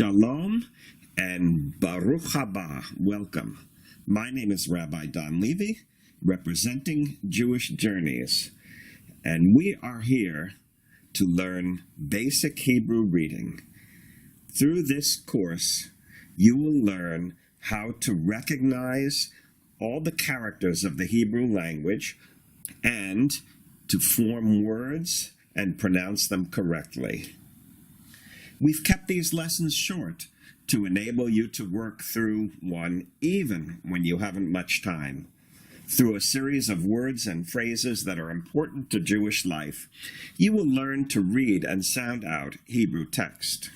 Shalom and Baruch haba. Welcome. My name is Rabbi Don Levy, representing Jewish Journeys, and we are here to learn basic Hebrew reading. Through this course, you will learn how to recognize all the characters of the Hebrew language and to form words and pronounce them correctly. We've kept these lessons short to enable you to work through one even when you haven't much time. Through a series of words and phrases that are important to Jewish life, you will learn to read and sound out Hebrew text.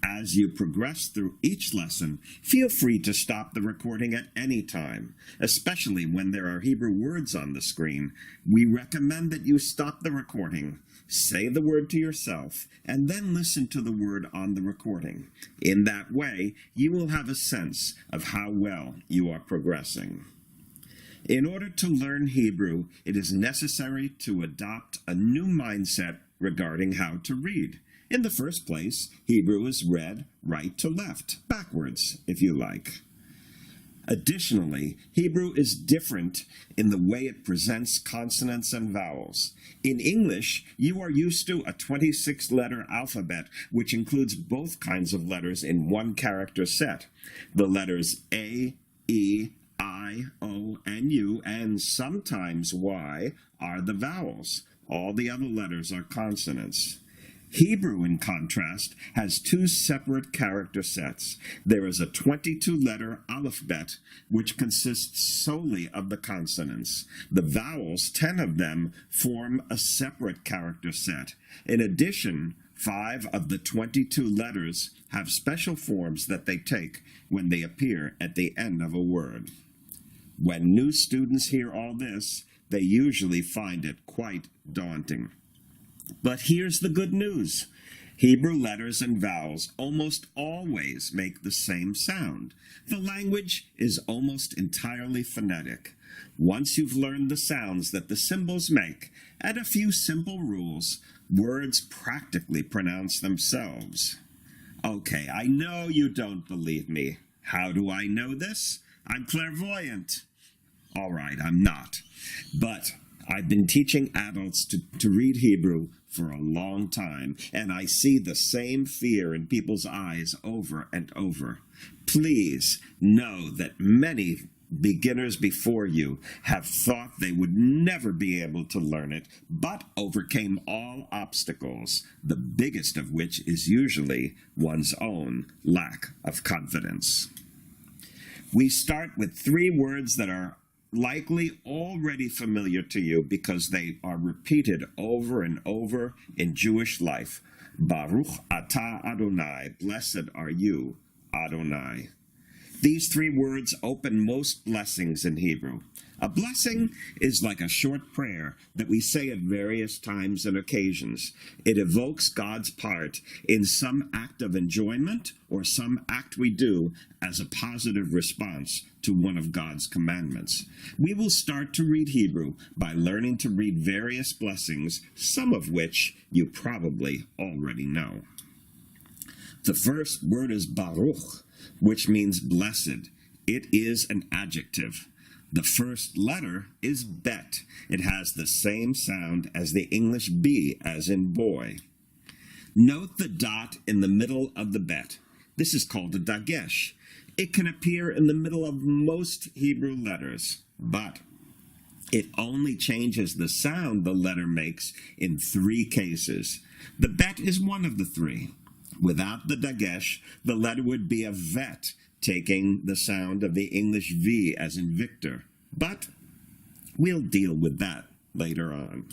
As you progress through each lesson, feel free to stop the recording at any time, especially when there are Hebrew words on the screen. We recommend that you stop the recording, say the word to yourself, and then listen to the word on the recording. In that way, you will have a sense of how well you are progressing. In order to learn Hebrew, it is necessary to adopt a new mindset regarding how to read. In the first place, Hebrew is read right to left, backwards, if you like. Additionally, Hebrew is different in the way it presents consonants and vowels. In English, you are used to a 26-letter alphabet, which includes both kinds of letters in one character set. The letters A, E, I, O, and U, and sometimes Y, are the vowels. All the other letters are consonants. Hebrew, in contrast, has two separate character sets. There is a 22-letter alphabet, which consists solely of the consonants. The vowels, 10 of them, form a separate character set. In addition, 5 of the 22 letters have special forms that they take when they appear at the end of a word. When new students hear all this, they usually find it quite daunting. But here's the good news. Hebrew letters and vowels almost always make the same sound. The language is almost entirely phonetic. Once you've learned the sounds that the symbols make and a few simple rules, words practically pronounce themselves. Okay, I know you don't believe me. How do I know this? I'm clairvoyant. All right, I'm not. But I've been teaching adults to read Hebrew for a long time, and I see the same fear in people's eyes over and over. Please know that many beginners before you have thought they would never be able to learn it, but overcame all obstacles, the biggest of which is usually one's own lack of confidence. We start with 3 words that are likely already familiar to you because they are repeated over and over in Jewish life. Baruch atah Adonai, blessed are you, Adonai. These 3 words open most blessings in Hebrew. A blessing is like a short prayer that we say at various times and occasions. It evokes God's part in some act of enjoyment or some act we do as a positive response to one of God's commandments. We will start to read Hebrew by learning to read various blessings, some of which you probably already know. The first word is Baruch, which means blessed. It is an adjective. The first letter is bet. It has the same sound as the English B, as in boy. Note the dot in the middle of the bet. This is called a dagesh. It can appear in the middle of most Hebrew letters, but it only changes the sound the letter makes in 3 cases. The bet is one of the 3. Without the dagesh, the letter would be a vet, taking the sound of the English V as in Victor. But we'll deal with that later on.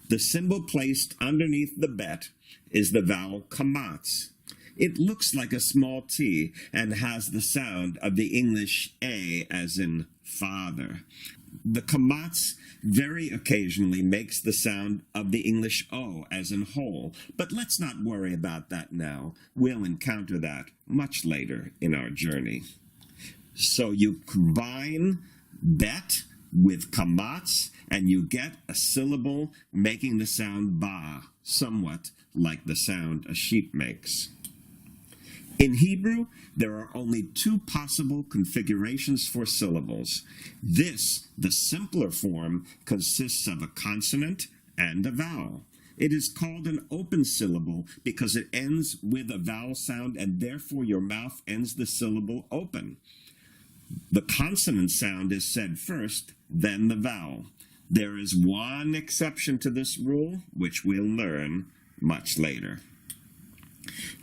The symbol placed underneath the bet is the vowel kamatz. It looks like a small T and has the sound of the English A as in father. The kamatz very occasionally makes the sound of the English O as in whole, but let's not worry about that now. We'll encounter that much later in our journey. So you combine bet with kamatz and you get a syllable making the sound ba, somewhat like the sound a sheep makes. In Hebrew, there are only two possible configurations for syllables. This, the simpler form, consists of a consonant and a vowel. It is called an open syllable because it ends with a vowel sound and therefore your mouth ends the syllable open. The consonant sound is said first, then the vowel. There is one exception to this rule, which we'll learn much later.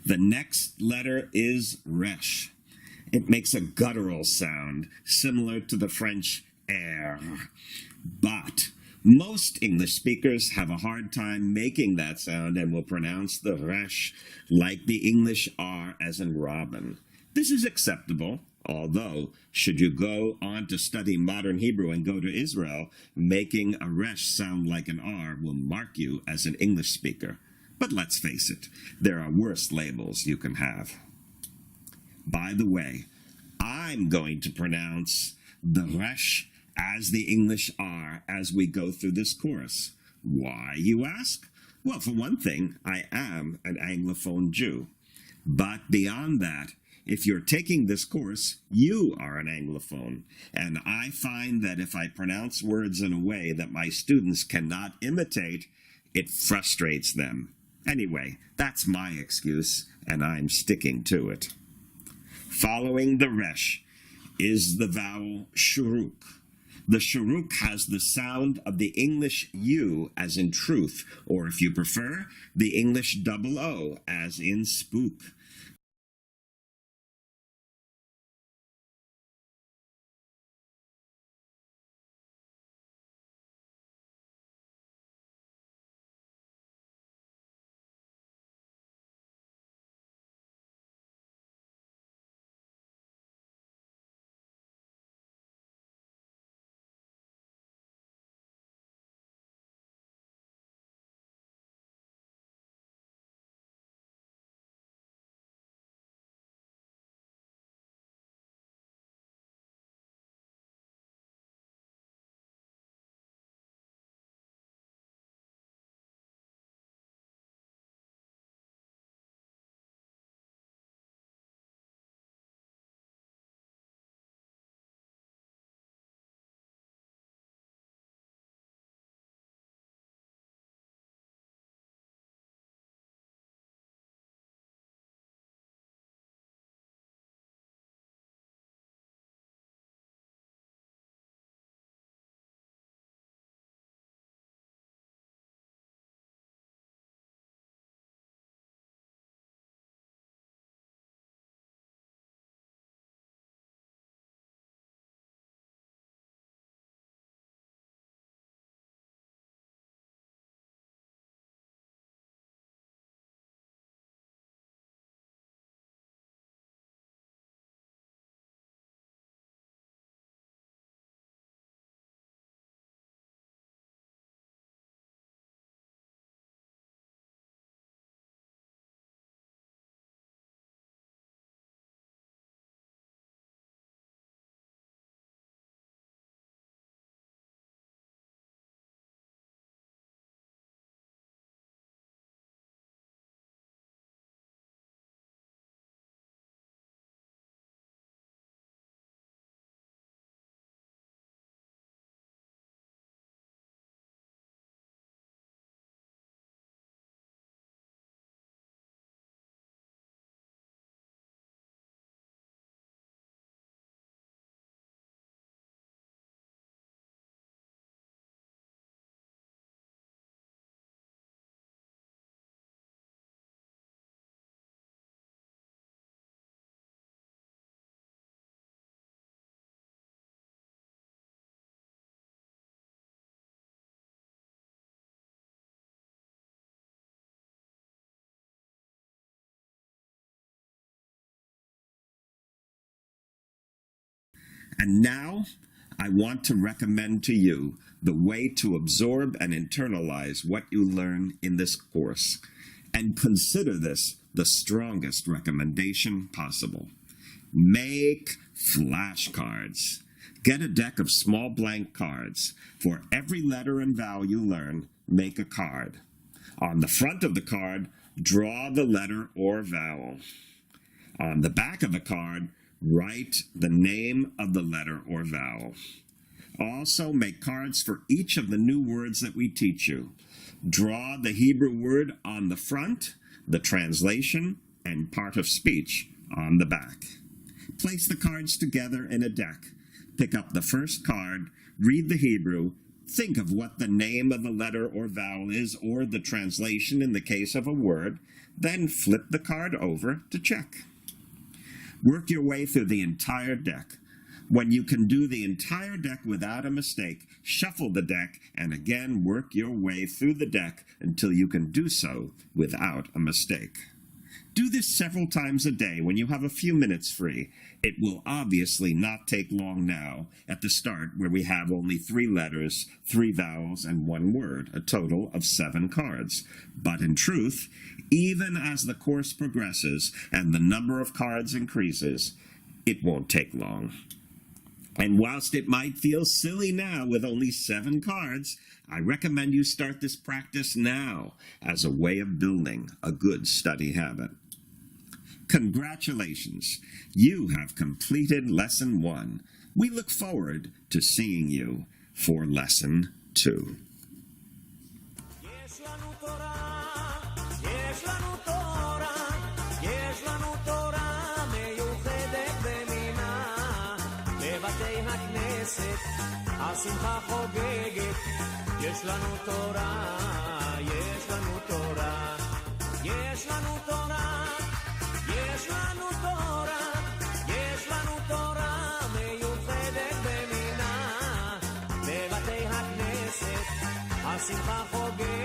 The next letter is resh. It makes a guttural sound, similar to the French air. But most English speakers have a hard time making that sound and will pronounce the resh like the English R as in robin. This is acceptable, although, should you go on to study modern Hebrew and go to Israel, making a resh sound like an R will mark you as an English speaker. But let's face it, there are worse labels you can have. By the way, I'm going to pronounce the resh as the English R as we go through this course. Why, you ask? Well, for one thing, I am an Anglophone Jew. But beyond that, if you're taking this course, you are an Anglophone. And I find that if I pronounce words in a way that my students cannot imitate, it frustrates them. Anyway, that's my excuse, and I'm sticking to it. Following the resh is the vowel shuruk. The shuruk has the sound of the English U as in truth, or if you prefer, the English double O as in spook. And now, I want to recommend to you the way to absorb and internalize what you learn in this course. And consider this the strongest recommendation possible. Make flashcards. Get a deck of small blank cards. For every letter and vowel you learn, make a card. On the front of the card, draw the letter or vowel. On the back of a card, write the name of the letter or vowel. Also, make cards for each of the new words that we teach you. Draw the Hebrew word on the front, the translation, and part of speech on the back. Place the cards together in a deck. Pick up the first card, read the Hebrew, think of what the name of the letter or vowel is, or the translation in the case of a word, then flip the card over to check. Work your way through the entire deck. When you can do the entire deck without a mistake, shuffle the deck and again work your way through the deck until you can do so without a mistake. Do this several times a day when you have a few minutes free. It will obviously not take long now at the start where we have only 3 letters, 3 vowels, and 1 word, a total of 7 cards. But in truth, even as the course progresses and the number of cards increases, it won't take long. And whilst it might feel silly now with only 7 cards, I recommend you start this practice now as a way of building a good study habit. Congratulations! You have completed Lesson 1. We look forward to seeing you for Lesson 2. השמחה חוגגת, יש לנו תורה, יש לנו תורה, יש לנו תורה, יש לנו תורה, יש לנו תורה מיוחדת במינה, בבתי הכנסת, השמחה חוגגת.